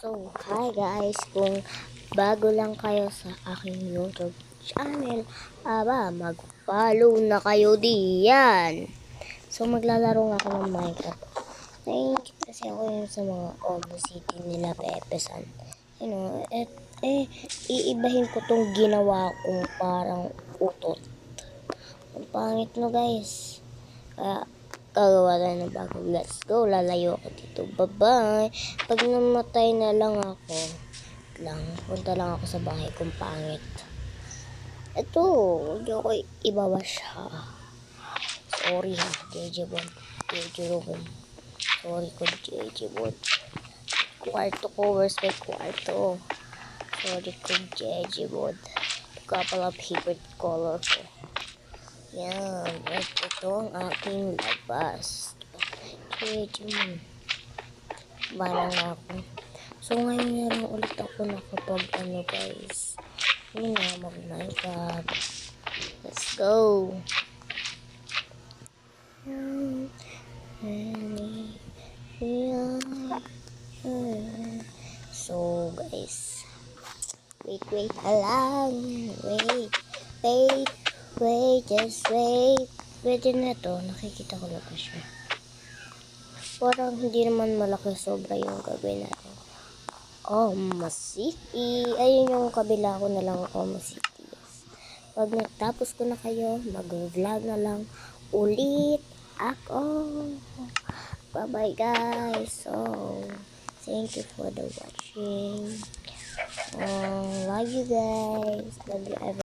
So, hi guys! Kung bago lang kayo sa aking YouTube channel, mag-follow na kayo diyan. So, maglalaro nga ako ng Minecraft. Naiingit kasi ako yun sa mga Omo City nila Pepesan. Iibahin ko tong ginawa kong parang utot. Ang pangit no guys. Kaya, gagawa tayo ng bago. Let's go. Lalayo ako dito. Bye-bye. Pag namatay na lang ako, punta lang ako sa bahay kung pangit. Ito, hindi ako ibawas ha. Sorry ha, JJ Bod. Sorry ko, JJ Bod. Kwarto ko, where's my kwarto? Sorry ko, JJ Bod. Ito ka pala favorite color ko. Yan, at ito ang aking labas. JJ, bala nga ako. So, ngayon na lang ulit ako nakapag guys. Yun na, mag-Minecraft. Let's go. So, guys. Wait lang. Just wait. Pwede na to. Nakikita ko na pa siya. Parang hindi naman malaki sobra yung gagawin natin. Omo City. Ayun yung kabila ko na lang Omo City. Pag natapos ko na kayo, mag-vlog na lang ulit ako. Bye-bye guys. So, thank you for the watching. Love you guys. Love you everyone.